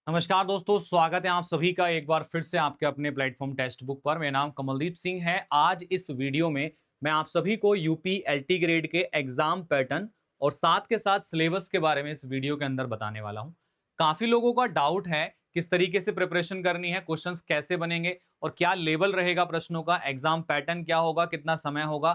नमस्कार दोस्तों, स्वागत है आप सभी का एक बार फिर से आपके अपने प्लेटफॉर्म टेक्स्ट बुक पर। मेरा नाम कमलदीप सिंह है। आज इस वीडियो में मैं आप सभी को यूपी एलटी ग्रेड के एग्जाम पैटर्न और साथ के साथ सिलेबस के बारे में इस वीडियो के अंदर बताने वाला हूं। काफी लोगों का डाउट है किस तरीके से प्रिपरेशन करनी है, क्वेश्चंस कैसे बनेंगे और क्या लेवल रहेगा प्रश्नों का, एग्जाम पैटर्न क्या होगा, कितना समय होगा,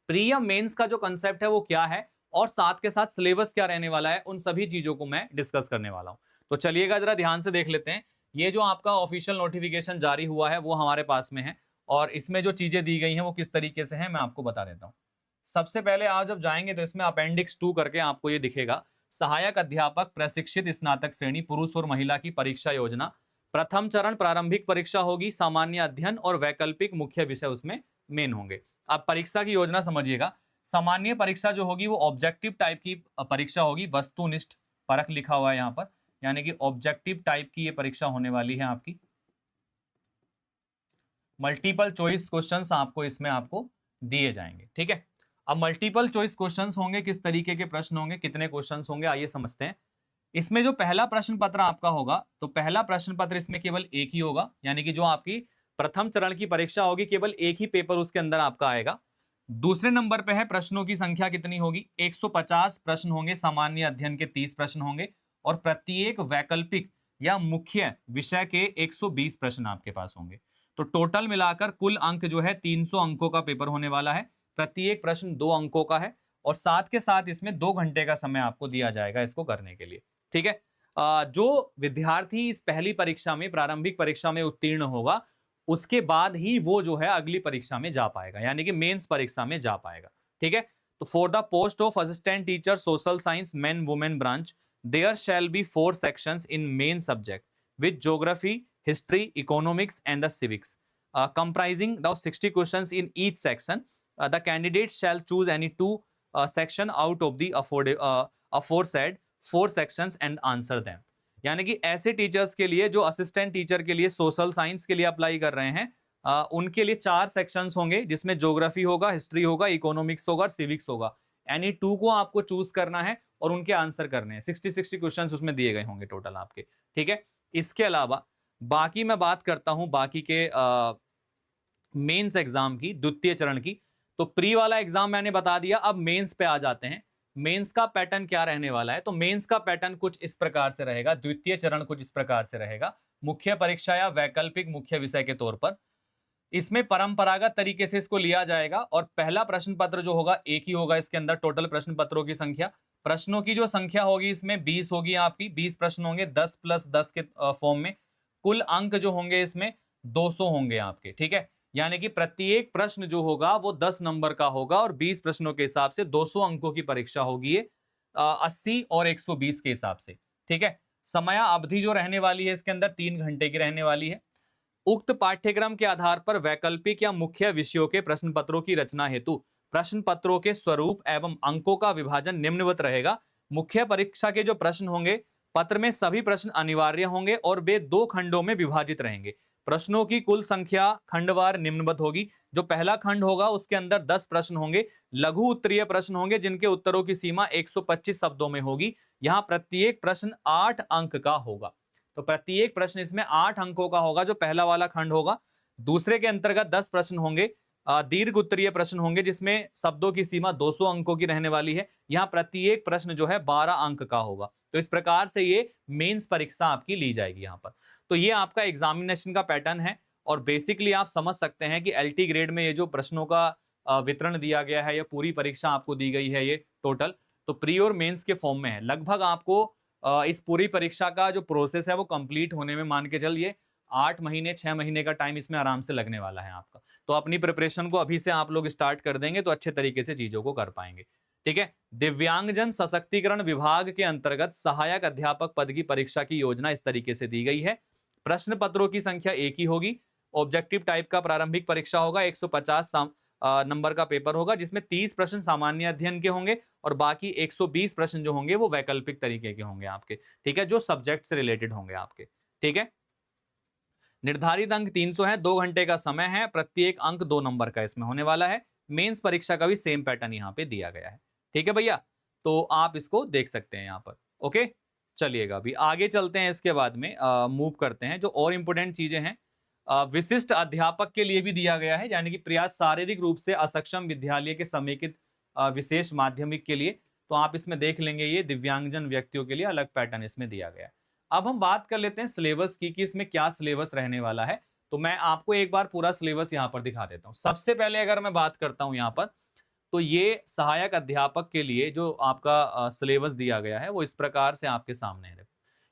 प्री या मेंस का जो कंसेप्ट है वो क्या है और साथ के साथ सिलेबस क्या रहने वाला है, उन सभी चीजों को मैं डिस्कस करने वाला हूं। तो चलिएगा जरा ध्यान से देख लेते हैं। ये जो आपका ऑफिशियल नोटिफिकेशन जारी हुआ है वो हमारे पास में है और इसमें जो चीजें दी गई हैं वो किस तरीके से हैं मैं आपको बता देता हूँ। सबसे पहले आप जब जाएंगे तो इसमें अपेंडिक्स 2 करके आपको ये दिखेगा, सहायक अध्यापक प्रशिक्षित स्नातक श्रेणी पुरुष और महिला की परीक्षा योजना। प्रथम चरण प्रारंभिक परीक्षा होगी, सामान्य अध्ययन और वैकल्पिक मुख्य विषय उसमें मेन होंगे। अब परीक्षा की योजना समझिएगा। सामान्य परीक्षा जो होगी वो ऑब्जेक्टिव टाइप की परीक्षा होगी, वस्तुनिष्ठ परख लिखा हुआ है यहाँ पर, यानी कि ऑब्जेक्टिव टाइप की ये परीक्षा होने वाली है आपकी। मल्टीपल चॉइस क्वेश्चंस आपको इसमें आपको दिए जाएंगे, ठीक है। अब मल्टीपल चॉइस क्वेश्चंस होंगे, किस तरीके के प्रश्न होंगे, कितने क्वेश्चंस होंगे, आइए समझते हैं। इसमें जो पहला प्रश्न पत्र आपका होगा तो पहला प्रश्न पत्र इसमें केवल एक ही होगा, यानी कि जो आपकी प्रथम चरण की परीक्षा होगी केवल एक ही पेपर उसके अंदर आपका आएगा। दूसरे नंबर पे है प्रश्नों की संख्या कितनी होगी, 150 प्रश्न होंगे, सामान्य अध्ययन के 30 प्रश्न होंगे और प्रत्येक वैकल्पिक या मुख्य विषय के 120 प्रश्न आपके पास होंगे। तो टोटल मिलाकर कुल अंक जो है 300 अंकों का पेपर होने वाला है। प्रत्येक प्रश्न 2 अंकों का है और साथ के साथ इसमें 2 घंटे का समय आपको दिया जाएगा इसको करने के लिए, ठीक है। जो विद्यार्थी इस पहली परीक्षा में, प्रारंभिक परीक्षा में उत्तीर्ण होगा उसके बाद ही वो जो है अगली परीक्षा में जा पाएगा, यानी कि मेंस परीक्षा में जा पाएगा, ठीक है। तो for the post of assistant teacher social science men women branch there shall be 4 sections in main subject with geography, history, economics and the civics comprising the 60 questions in each section. The candidate shall choose any 2 section out of the aforesaid 4 sections and answer them. यानी कि ऐसे teachers के लिए जो assistant teacher के लिए social science के लिए अप्लाई कर रहे हैं, उनके लिए 4 सेक्शंस होंगे जिसमें ज्योग्राफी होगा, हिस्ट्री होगा, इकोनॉमिक्स होगा और सिविक्स होगा। एनी 2 को आपको चूज करना है और उनके आंसर करने हैं। 60 क्वेश्चंस उसमें दिए गए होंगे टोटल आपके, ठीक है। इसके अलावा बाकी मैं बात करता हूं बाकी के मेंस एग्जाम की, द्वितीय चरण की। तो प्री वाला एग्जाम मैंने बता दिया, अब मेंस पे आ जाते हैं। मेंस का पैटर्न क्या रहने वाला है, तो मेंस का पैटर्न कुछ इस प्रकार से रहेगा, द्वितीय चरण कुछ इस प्रकार से रहेगा। मुख्य परीक्षा या वैकल्पिक मुख्य विषय के तौर पर इसमें परंपरागत तरीके से इसको लिया जाएगा और पहला प्रश्न पत्र जो होगा एक ही होगा। इसके अंदर टोटल प्रश्न पत्रों की संख्या, प्रश्नों की जो संख्या होगी इसमें 20 होगी आपकी, 20 प्रश्न होंगे 10 + 10 के फॉर्म में। कुल अंक जो होंगे इसमें 200 होंगे आपके, ठीक है। यानी कि प्रत्येक प्रश्न जो होगा वो 10 नंबर का होगा और 20 प्रश्नों के हिसाब से 200 अंकों की परीक्षा होगी ये 80 और 120 के हिसाब से, ठीक है। समय अवधि जो रहने वाली है इसके अंदर 3 घंटे की रहने वाली है। उक्त पाठ्यक्रम के आधार पर वैकल्पिक या मुख्य विषयों के प्रश्न पत्रों की रचना हेतु प्रश्न पत्रों के स्वरूप एवं अंकों का विभाजन निम्नवत रहेगा। मुख्य परीक्षा के जो प्रश्न होंगे, पत्र में सभी प्रश्न अनिवार्य होंगे और वे 2 खंडों में विभाजित रहेंगे। प्रश्नों की कुल संख्या खंडवार निम्नवत होगी। जो पहला खंड होगा उसके अंदर 10 प्रश्न होंगे, लघु उत्तरीय प्रश्न होंगे जिनके उत्तरों की सीमा 125 शब्दों में होगी। यहां प्रत्येक प्रश्न 8 अंक का होगा। तो प्रत्येक प्रश्न इसमें 8 अंकों का होगा, जो पहला वाला खंड होगा। दूसरे के अंतर्गत 10 प्रश्न होंगे, दीर्घ उत्तरीय प्रश्न होंगे जिसमें शब्दों की सीमा 200 अंकों की रहने वाली है। यहाँ प्रत्येक प्रश्न जो है 12 अंक का होगा। तो इस प्रकार से ये मेंस परीक्षा आपकी ली जाएगी यहाँ पर। तो ये आपका एग्जामिनेशन का पैटर्न है और बेसिकली आप समझ सकते हैं कि एलटी ग्रेड में ये जो प्रश्नों का वितरण दिया गया है, ये पूरी परीक्षा आपको दी गई है ये टोटल, तो प्री और मेंस के फॉर्म में है। लगभग आपको इस पूरी परीक्षा का जो प्रोसेस है वो कंप्लीट होने में मान के चलिए 8 महीने 6 महीने का टाइम इसमें आराम से लगने वाला है आपका। तो अपनी प्रिपरेशन को अभी से आप लोग स्टार्ट कर देंगे तो अच्छे तरीके से चीजों को कर पाएंगे, ठीक है। दिव्यांगजन सशक्तिकरण विभाग के अंतर्गत सहायक अध्यापक पद की परीक्षा की योजना इस तरीके से दी गई है। प्रश्न पत्रों की संख्या एक ही होगी। ऑब्जेक्टिव टाइप का प्रारंभिक परीक्षा होगा, 150 नंबर का पेपर होगा जिसमें 30 प्रश्न सामान्य अध्ययन के होंगे और बाकी 120 प्रश्न जो होंगे वो वैकल्पिक तरीके के होंगे आपके, ठीक है, जो सब्जेक्ट से रिलेटेड होंगे आपके, ठीक है। निर्धारित अंक 300 है, 2 घंटे का समय है, प्रत्येक अंक 2 नंबर का इसमें होने वाला है। मेंस परीक्षा का भी सेम पैटर्न यहाँ पे दिया गया है, ठीक है भैया। तो आप इसको देख सकते हैं यहाँ पर, ओके। चलिएगा अभी आगे चलते हैं, इसके बाद में मूव करते हैं। जो और इंपॉर्टेंट चीजें हैं, विशिष्ट अध्यापक के लिए भी दिया गया है, यानी कि प्रयास शारीरिक रूप से अक्षम विद्यालय के समेकित विशेष माध्यमिक के लिए। तो आप इसमें देख लेंगे, ये दिव्यांगजन व्यक्तियों के लिए अलग पैटर्न इसमें दिया गया है। अब हम बात कर लेते हैं सिलेबस की, कि इसमें क्या सिलेबस रहने वाला है। तो मैं आपको एक बार पूरा सिलेबस यहाँ पर दिखा देता हूँ। सबसे पहले अगर मैं बात करता हूँ यहाँ पर, तो ये सहायक अध्यापक के लिए जो आपका सिलेबस दिया गया है वो इस प्रकार से आपके सामने है।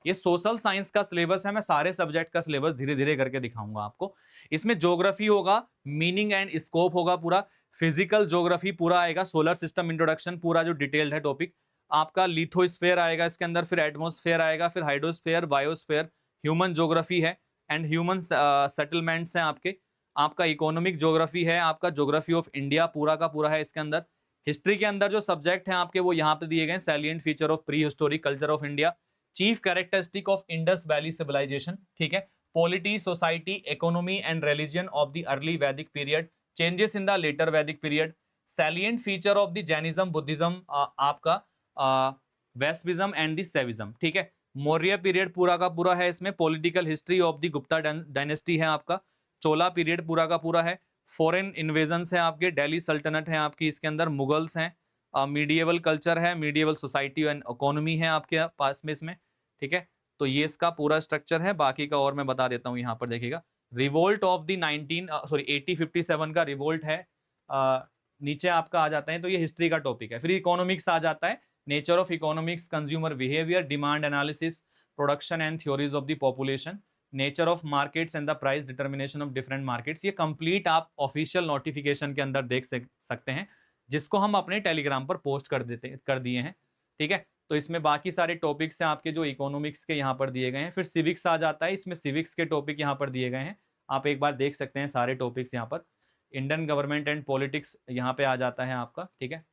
ये सोशल साइंस का सिलेबस है, मैं सारे सब्जेक्ट का सिलेबस धीरे धीरे करके दिखाऊंगा आपको। इसमें ज्योग्राफी होगा, मीनिंग एंड स्कोप होगा पूरा, फिजिकल ज्योग्राफी पूरा आएगा, सोलर सिस्टम इंट्रोडक्शन पूरा जो डिटेल्ड है टॉपिक आपका, लिथोस्फेयर आएगा इसके अंदर, फिर एटमोस्फेयर आएगा, फिर हाइड्रोस्फेयर, बायोस्फेयर, ह्यूमन ज्योग्राफी है एंड ह्यूमन सेटलमेंट्स हैं आपके, आपका इकोनॉमिक ज्योग्राफी है, आपका ज्योग्राफी ऑफ इंडिया पूरा का पूरा है इसके अंदर। हिस्ट्री के अंदर जो सब्जेक्ट हैं आपके वो यहाँ पे दिए गए, salient feature of prehistoric culture of India, chief characteristic of Indus valley civilisation, ठीक है, polity, society, economy and religion of the early Vedic period, changes in the later Vedic period, salient feature of the Jainism, Buddhism, आपका वेस्टिज्म and the सेविज्म, ठीक है। Maurya period पूरा का पूरा है इसमें, political history of the Gupta dynasty है आपका, चोला पीरियड पूरा का पूरा है, फॉरेन इन्वेजन्स है आपके, दिल्ली सल्तनत है आपकी इसके अंदर, मुगल्स हैं, मीडिएवल कल्चर है, मीडिएवल सोसाइटी एंड इकोनॉमी है आपके पास में इसमें, ठीक है। तो ये इसका पूरा स्ट्रक्चर है। बाकी का और मैं बता देता हूँ यहाँ पर देखिएगा, रिवोल्ट ऑफ द 1857 का रिवोल्ट है, नीचे आपका आ जाता है। तो ये हिस्ट्री का टॉपिक है। फिर इकोनॉमिक्स आ जाता है, nature of economics, consumer behaviour, demand analysis, production and theories of the population, nature of markets and the price determination of different markets. ये कंप्लीट आप ऑफिशियल नोटिफिकेशन के अंदर देख सकते हैं, जिसको हम अपने टेलीग्राम पर पोस्ट कर दिए हैं, ठीक है। तो इसमें बाकी सारे टॉपिक्स हैं आपके जो इकोनॉमिक्स के यहाँ पर दिए गए हैं। फिर सिविक्स आ जाता है, इसमें सिविक्स के टॉपिक यहाँ पर दिए गए हैं, आप एक बार देख सकते हैं सारे टॉपिक्स यहाँ पर। इंडियन गवर्नमेंट एंड पॉलिटिक्स यहाँ पे आ जाता है आपका, ठीक है।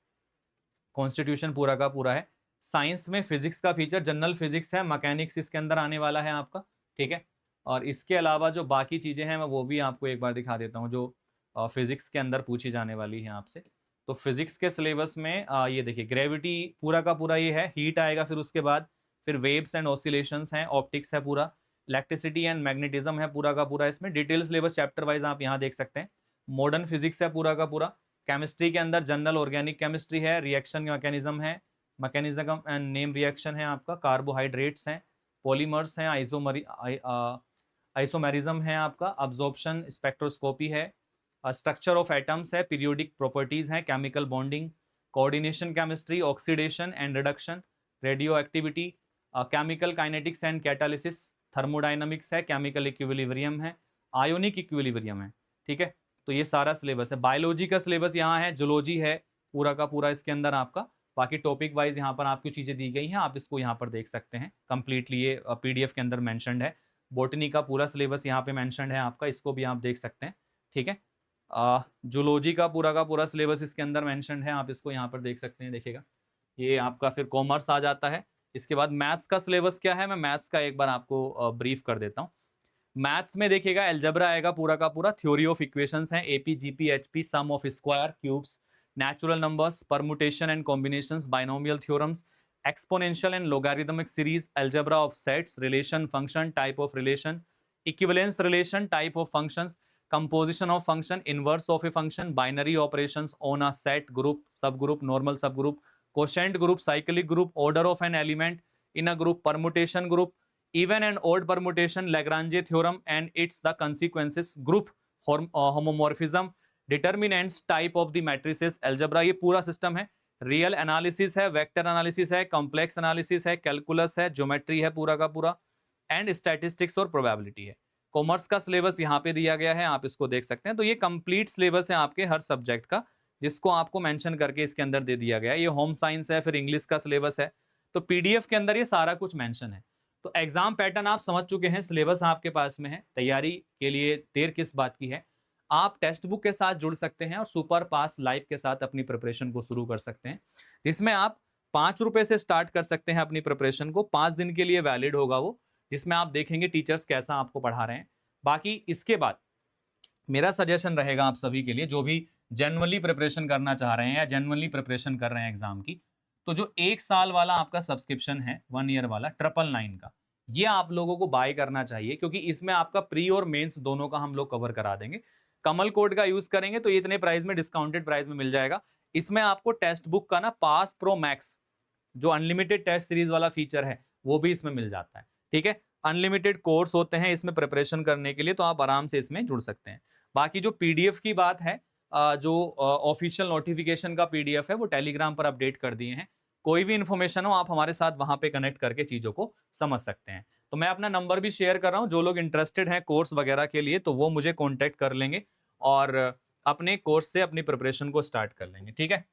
कॉन्स्टिट्यूशन पूरा का पूरा है। साइंस में फिजिक्स का फीचर, जनरल फिजिक्स है, मैकेनिक्स इसके अंदर आने वाला है आपका, ठीक है। और इसके अलावा जो बाकी चीज़ें हैं मैं वो भी आपको एक बार दिखा देता हूँ, जो फिजिक्स के अंदर पूछी जाने वाली है आपसे। तो फिजिक्स के सिलेबस में ये देखिए, ग्रेविटी पूरा का पूरा ये है, हीट आएगा, फिर उसके बाद फिर वेव्स एंड ऑसिलेशंस हैं, ऑप्टिक्स है पूरा, इलेक्ट्रिसिटी एंड मैग्नेटिज्म है पूरा का पूरा। इसमें डिटेल सिलेबस चैप्टर वाइज आप यहाँ देख सकते हैं। मॉडर्न फिजिक्स है पूरा का पूरा। केमिस्ट्री के अंदर जनरल ऑर्गेनिक केमिस्ट्री है, रिएक्शन मैकेनिज्म है, मैकेनिज्म एंड नेम रिएक्शन है आपका, कार्बोहाइड्रेट्स हैं, पॉलीमर्स हैं, आइसोमेरिज्म है आपका, अब्जॉर्प्शन स्पेक्ट्रोस्कोपी है, स्ट्रक्चर ऑफ एटम्स है, पीरियोडिक प्रॉपर्टीज हैं, chemical bonding, coordination chemistry, oxidation and reduction, radio activity, chemical kinetics and catalysis, thermodynamics है, केमिकल इक्विलिब्रियम है, आयोनिक इक्विलिब्रियम है, ठीक है। तो ये सारा सिलेबस है। बायोलॉजी का सिलेबस यहाँ है, जूलॉजी है पूरा का पूरा इसके अंदर आपका। बाकी टॉपिक वाइज यहाँ पर आपको चीज़ें दी गई हैं, आप इसको यहाँ पर देख सकते हैं, कंप्लीटली ये पीडीएफ के अंदर मेंशन्ड है। बॉटनी का पूरा सिलेबस यहाँ पे मेंशन्ड है आपका, इसको भी आप देख सकते हैं, ठीक है। जूलॉजी का पूरा सिलेबस इसके अंदर मेंशन्ड है, आप इसको यहाँ पर देख सकते हैं, देखिएगा। ये आपका फिर कॉमर्स आ जाता है। इसके बाद मैथ्स का सिलेबस क्या है, मैं मैथ्स का एक बार आपको ब्रीफ कर देता हूँ। मैथ्स में देखिएगा, एल्जेब्रा आएगा पूरा का पूरा, थ्योरी ऑफ इक्वेशंस हैं, AP, GP, HP, sum of square, cubes, natural numbers, permutation and combinations, binomial theorems, exponential and logarithmic series, algebra of sets, relation function, type of relation, equivalence relation, type of functions, composition of function, inverse of a function, binary operations on a set, group, subgroup, normal subgroup, quotient group, cyclic group, order of an element in a group, permutation group, even and odd permutation, Lagrange theorem and its the consequences, group homomorphism, determinants, type of the matrices, algebra, ये पूरा system है। Real analysis है, vector analysis है, complex analysis है, calculus है, geometry है पूरा का पूरा, एंड स्टैटिस्टिक्स और प्रोबेबिलिटी है। कॉमर्स का सिलेबस यहाँ पे दिया गया है, आप इसको देख सकते हैं। तो ये कंप्लीट सिलेबस है आपके हर सब्जेक्ट का, जिसको आपको मेंशन करके इसके अंदर दे दिया गया है। ये होम साइंस है, फिर इंग्लिश का सिलेबस है। तो पीडीएफ के अंदर ये सारा कुछ मेंशन है। तो एग्जाम पैटर्न आप समझ चुके हैं, सिलेबस आपके पास में है। तैयारी के लिए देर किस बात की है, आप टेक्स्ट बुक के साथ जुड़ सकते हैं और सुपर पास लाइव के साथ अपनी प्रिपरेशन को शुरू कर सकते हैं, जिसमें आप 5 रुपए से स्टार्ट कर सकते हैं अपनी प्रिपरेशन को। 5 दिन के लिए वैलिड होगा वो, जिसमें आप देखेंगे टीचर्स कैसा आपको पढ़ा रहे हैं। बाकी इसके बाद मेरा सजेशन रहेगा आप सभी के लिए, जो भी जेन्युइनली प्रिपरेशन करना चाह रहे हैं या जेन्युइनली प्रिपरेशन कर रहे हैं एग्जाम की, तो जो 1 साल वाला आपका सब्सक्रिप्शन है 1 ईयर वाला 999 का, ये आप लोगों को बाय करना चाहिए, क्योंकि इसमें आपका प्री और मेंस दोनों का हम लोग कवर करा देंगे। कमल कोड का यूज करेंगे तो ये इतने प्राइस में, डिस्काउंटेड प्राइस में मिल जाएगा। इसमें आपको टेक्स्ट बुक का ना पास प्रो मैक्स जो अनलिमिटेड टेस्ट सीरीज वाला फीचर है वो भी इसमें मिल जाता है। ठीक है, अनलिमिटेड कोर्स होते हैं इसमें प्रिपरेशन करने के लिए, तो आप आराम से इसमें जुड़ सकते हैं। बाकी जो पीडीएफ की बात है, जो ऑफिशियल नोटिफिकेशन का पीडीएफ है वो टेलीग्राम पर अपडेट कर दिए हैं। कोई भी इंफॉर्मेशन हो आप हमारे साथ वहां पे कनेक्ट करके चीजों को समझ सकते हैं। तो मैं अपना नंबर भी शेयर कर रहा हूं, जो लोग इंटरेस्टेड हैं कोर्स वगैरह के लिए तो वो मुझे कॉन्टेक्ट कर लेंगे और अपने कोर्स से अपनी प्रिपरेशन को स्टार्ट कर लेंगे। ठीक है,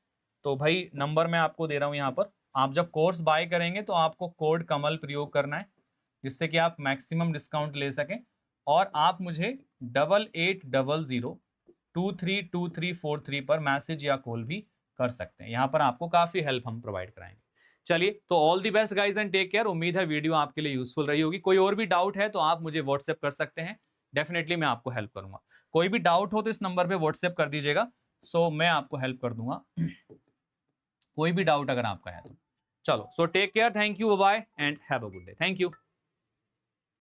तो भाई नंबर मैं आपको दे रहा हूं यहाँ पर। आप जब कोर्स बाय करेंगे तो आपको कोड कमल प्रयोग करना है, जिससे कि आप मैक्सिमम डिस्काउंट ले सकें। और आप मुझे 8800232343 पर मैसेज या कॉल भी कर सकते हैं। यहाँ पर आपको काफी हेल्प हम प्रोवाइड कराएंगे। चलिए, तो all the best guys and take care. उम्मीद है वीडियो आपके लिए यूजफुल रही होगी। कोई और भी डाउट है तो आप मुझे व्हाट्सएप कर सकते हैं, डेफिनेटली मैं आपको हेल्प करूंगा। कोई भी डाउट हो तो इस नंबर पे व्हाट्सएप कर दीजिएगा, सो मैं आपको हेल्प कर दूंगा कोई भी डाउट अगर आपका है तो। चलो, so take care, thank you, bye and have a good day. Thank you.